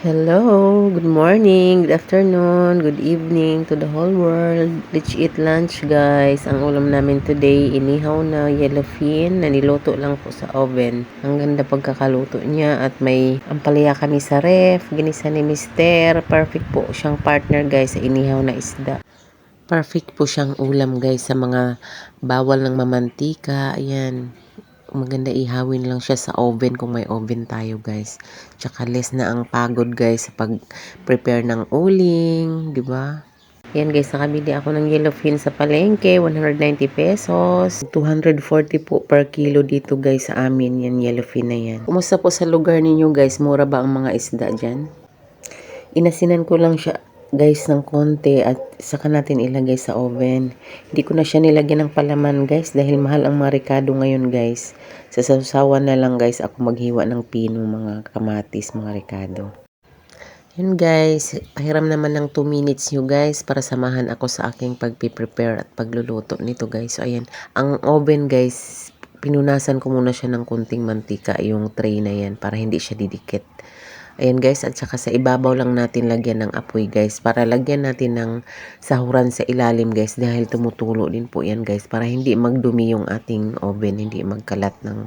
Hello, good morning, good afternoon, good evening to the whole world. Let's eat lunch guys. Ang ulam namin today, inihaw na yellowfin na niluto lang po sa oven. Ang ganda pagkakaluto niya at may ampalaya kami sa ref, ginisa ni Mister. Perfect po siyang partner guys sa inihaw na isda. Perfect po siyang ulam guys sa mga bawal ng mamantika. Ayan. Maganda ihawin lang siya sa oven kung may oven tayo guys. Tsaka less na ang pagod guys sa pag-prepare ng uling, di ba? Yan guys, nakabili ako ng yellowfin sa palengke, 190 pesos. 240 po per kilo dito guys sa amin, yan yellowfin na yan. Kumusta po sa lugar ninyo guys? Mura ba ang mga isda dyan? Inasinan ko lang siya guys ng konti at saka natin ilagay sa oven. Hindi ko na siya nilagyan ng palaman guys dahil mahal ang mga rekado ngayon guys. Sa sausawan na lang guys ako maghiwa ng pino, mga kamatis, mga rekado. Yun guys, pahiram naman ng 2 minutes nyo guys para samahan ako sa aking pagpiprepare at pagluluto nito guys. So ayan, ang oven guys, pinunasan ko muna siya ng kunting mantika yung tray na yan para hindi siya didikit. Ayan guys, at saka sa ibabaw lang natin lagyan ng apoy guys para lagyan natin ng sahuran sa ilalim guys dahil tumutulo din po yan guys para hindi magdumi yung ating oven, hindi magkalat ng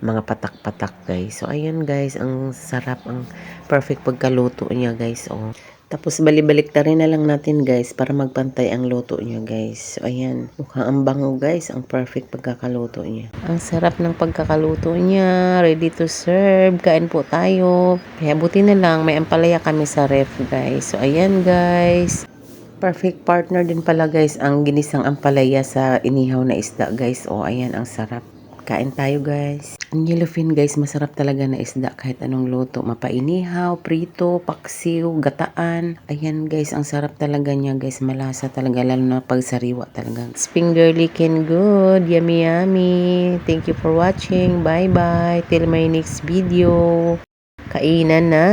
mga patak-patak guys. So ayan guys, ang sarap, ang perfect pagkaluto niya guys. Oh. Tapos balibalik ta rin na lang natin guys para magpantay ang luto niya guys. So ayan, mukhang ang bango guys, ang perfect pagkakaluto niya. Ang sarap ng pagkakaluto niya, ready to serve. Kain po tayo. Kaya buti na lang may ampalaya kami sa ref guys. So ayan guys. Perfect partner din pala guys ang ginisang ampalaya sa inihaw na isda guys. O ayan, ang sarap. Kain tayo guys. Ang yellowfin guys, masarap talaga na isda kahit anong luto. Mapainihaw, prito, paksiw, gataan. Ayan guys, ang sarap talaga niya guys. Malasa talaga, lalo na pag sariwa talaga. Finger licking good. Yummy yummy. Thank you for watching. Bye bye. Till my next video. Kainan na.